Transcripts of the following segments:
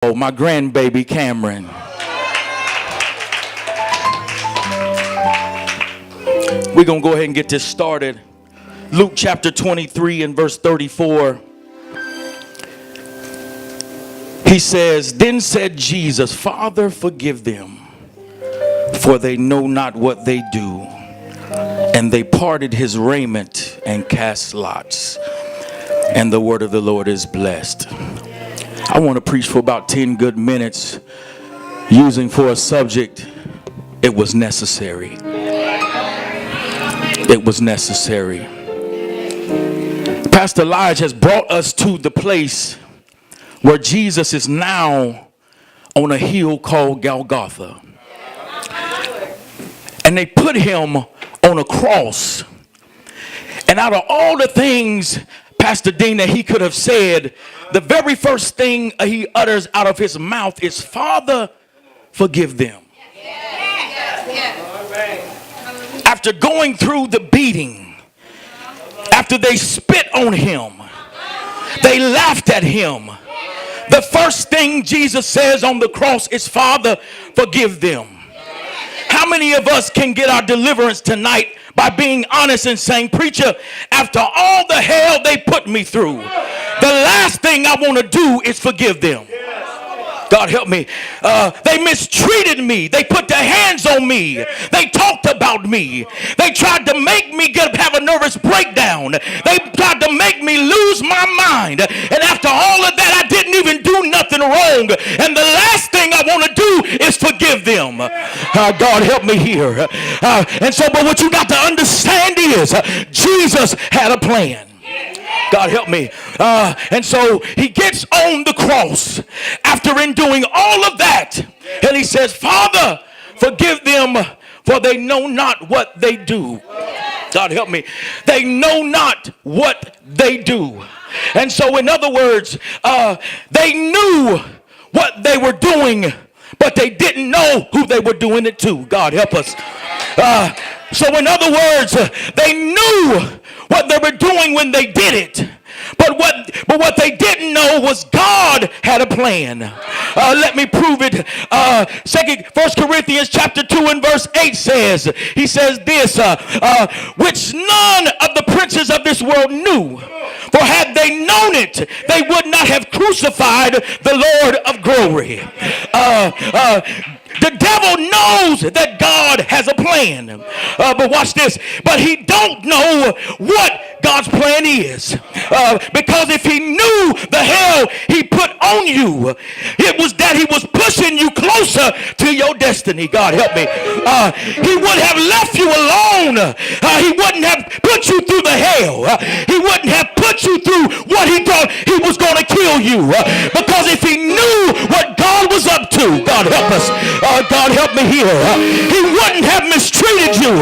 Oh, my grandbaby Cameron. We're going to go ahead and get this started. Luke chapter 23 and verse 34. He says, "Then said Jesus, Father, forgive them, for they know not what they do. And they parted his raiment and cast lots." And the word of the Lord is blessed. I want to preach for about 10 good minutes using for a subject, it was necessary. It was necessary. Pastor Elijah has brought us to the place where Jesus is now on a hill called Golgotha. And they put him on a cross. And out of all the things, Pastor Dean, that he could have said, the very first thing he utters out of his mouth is, "Father, forgive them." After going through the beating, after they spit on him, they laughed at him, the first thing Jesus says on the cross is, "Father, forgive them." How many of us can get our deliverance tonight by being honest and saying, "Preacher, after all the hell they put me through, the last thing I want to do is forgive them"? God help me. They mistreated me. They put their hands on me. They talked about me. They tried to make me have a nervous breakdown. They tried to make me lose my mind. And after all of that, I didn't even do nothing wrong. And the last thing I want to do is forgive them. God help me here. But what you got to understand is Jesus had a plan. God help me. And so he gets on the cross after doing all of that. And he says, "Father, forgive them, for they know not what they do." God help me. They know not what they do. And so in other words, they knew what they were doing, but they didn't know who they were doing it to. God help us. So in other words, they knew what they were doing when they did it. But what they didn't know was God had a plan. Let me prove it. 1 Corinthians chapter 2 and verse 8 says, he says this, "Which none of the princes of this world knew. For had they known it, they would not have crucified the Lord of glory." The devil knows that God has a plan. But watch this. But he don't know what God's plan is. Because if he knew the hell he put on you, it was that he was pushing you closer to your destiny. God help me. He would have left you alone. He wouldn't have put you through the hell. He wouldn't have put you through what he thought he was going to kill you. Because if he knew what God was up to, God help us. God help me here. He wouldn't have mistreated you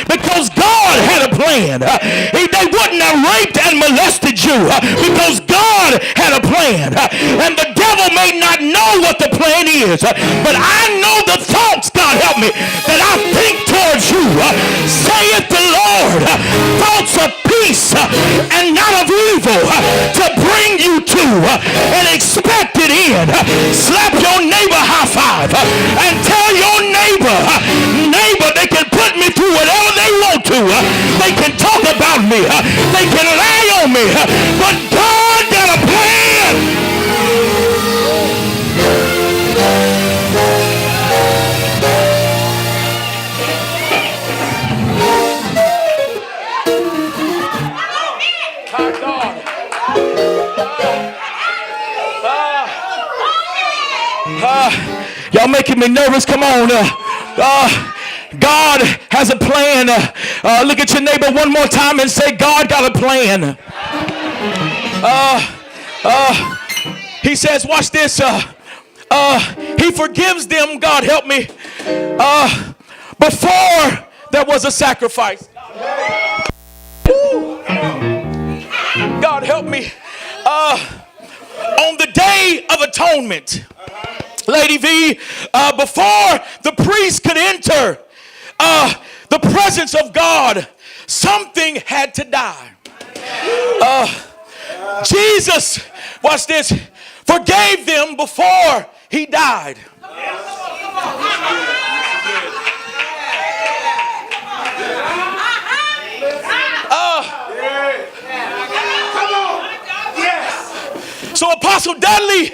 because God had a plan. They wouldn't have raped and molested you because God had a plan. And the devil may not know what the plan is, but I know the thoughts, God help me, that I think towards you, saith the Lord, thoughts of peace and not of evil, to bring you to an expected end. Slap your neighbor high five and tell your neighbor, they can put me through whatever they want to. They can talk about me. They can lie on me. But God got a plan. Y'all making me nervous. Come on. God has a plan. Look at your neighbor one more time and say, God got a plan. He says, watch this. He forgives them, God help me, before there was a sacrifice. Woo. God help me. On the Day of Atonement, Lady V, before the priest could enter the presence of God, something had to die. Jesus, watch this, forgave them before he died. So Apostle Dudley,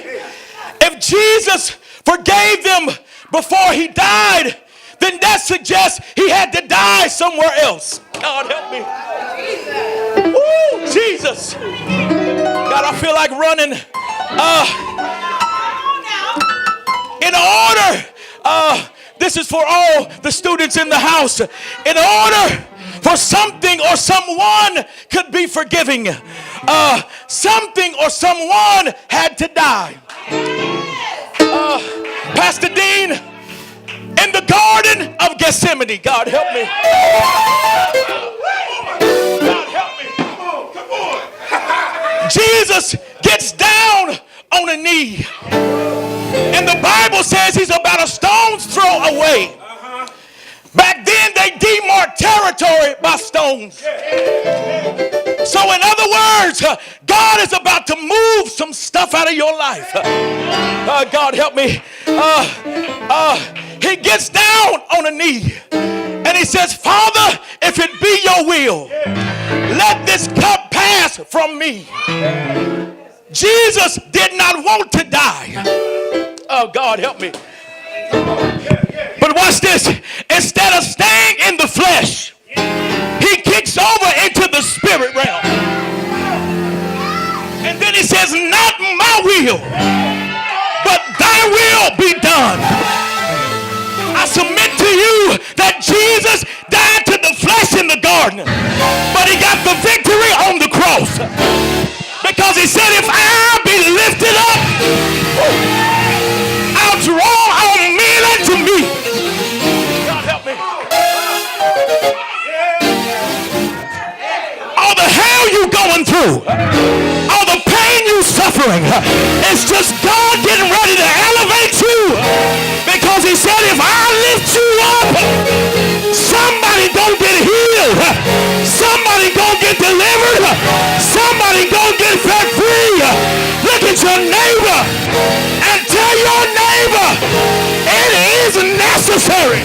if Jesus forgave them before he died, then that suggests he had to die somewhere else. God help me. Woo, Jesus. God, I feel like running. In order, this is for all the students in the house. In order for something or someone could be forgiving, something or someone had to die. Pastor Dean, in the Garden of Gethsemane, God help me. God help me. Come on. Jesus gets down on a knee. And the Bible says he's about a stone's throw away. Back then they demarked territory by stones. So in other words, God is about to move some stuff out of your life. God help me. He gets down on a knee and he says, Father, if it be your will, let this cup pass from me. Jesus did not want to die. Oh, God help me. But watch this. Instead of staying in the flesh, he kicks over into the spirit realm. And then he says, not my will, but thy will be done. I submit to you that Jesus died to the flesh in the garden, but he got the victory on the cross. Because he said, if I be lifted up, I'll draw all men unto me. God help me. All the hell you going through, all the pain you suffering, it's just God getting ready to elevate you. Because he said, if I lift you up, somebody gonna get healed. Somebody gonna get delivered. Somebody gonna get set free. Look at your neighbor and tell your neighbor it is necessary.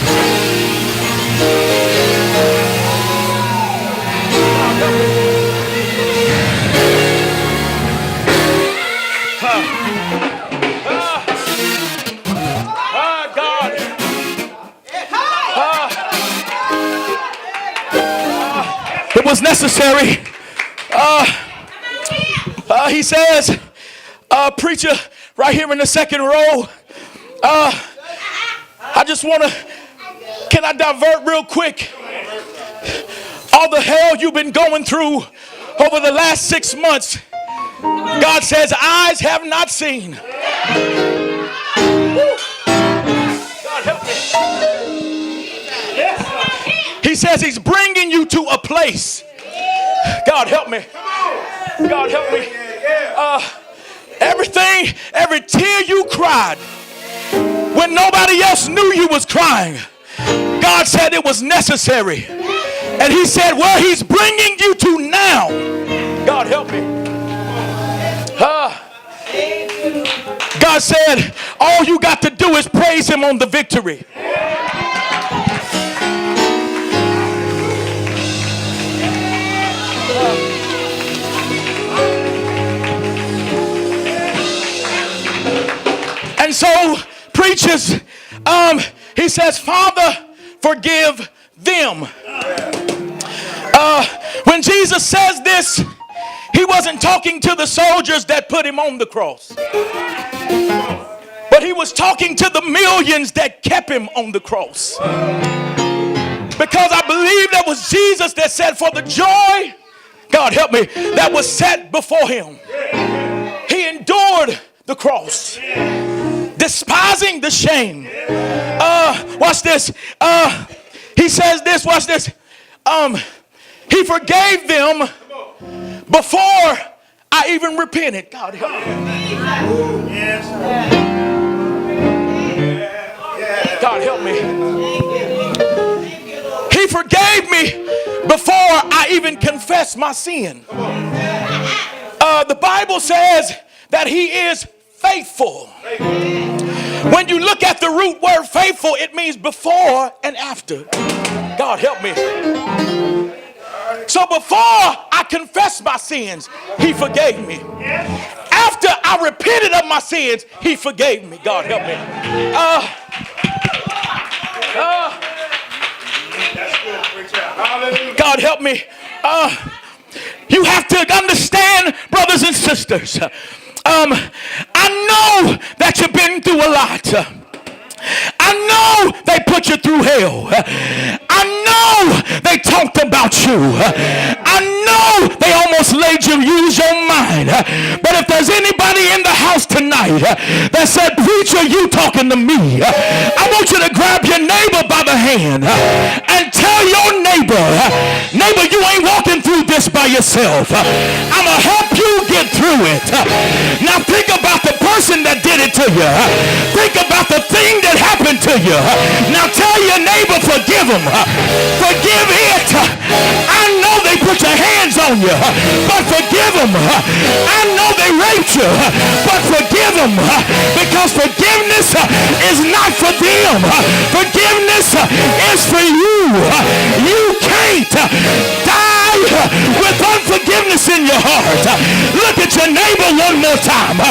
It was necessary. He says, preacher, right here in the second row, I just want to, can I divert real quick? All the hell you've been going through over the last 6 months, God says, eyes have not seen. God help me. He says he's bringing you to a place. God help me. God help me. Everything, every tear you cried when nobody else knew you was crying, God said it was necessary. And he said where he's bringing you to now, God help me. God said all you got to do is praise him on the victory. And so, preachers, he says, Father, forgive them. When Jesus says this, he wasn't talking to the soldiers that put him on the cross. But he was talking to the millions that kept him on the cross. Because I believe that was Jesus that said, for the joy, God help me, that was set before him, he endured the cross, despising the shame. Watch this. He says this, watch this. He forgave them before I even repented. God help me. God help me. He forgave me before I even confessed my sin. The Bible says that he is faithful. When you look at the root word faithful, it means before and after. God help me. So before I confessed my sins, he forgave me. After I repented of my sins, he forgave me. God help me. God help me. You have to understand, brothers and sisters. I know that you've been through a lot. I know they put you through hell. I know they talked about you. I know they almost made you use your mind. But if there's anybody in the house tonight that said, preacher, you talking to me, I want you to grab your neighbor by the hand and tell your neighbor, neighbor, you ain't walking through this by yourself. I'm going to help you get through it. Now think about the person that did it to you. Think about the thing that happened to you. Now tell your neighbor, forgive them. Forgive it. I know they put your hands on you, but forgive them. I know they raped you, but forgive them, because forgiveness is not for them. Forgiveness is for you. You can't die with unforgiveness in your heart. Look at your neighbor one more time.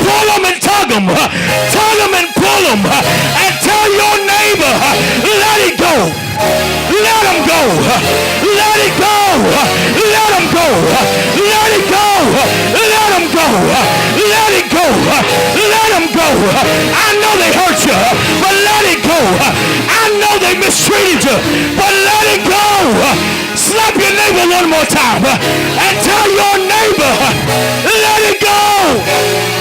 Pull them and tug them. Tug them and pull them. And tell your neighbor, let it go. Let them go. Let it go. Let them go. Let it go. Let them go. Let it go. Let them go. I know they hurt you, but let it go. I know they mistreated you, but let it go. Slap your neighbor one more time and tell your neighbor, let it go.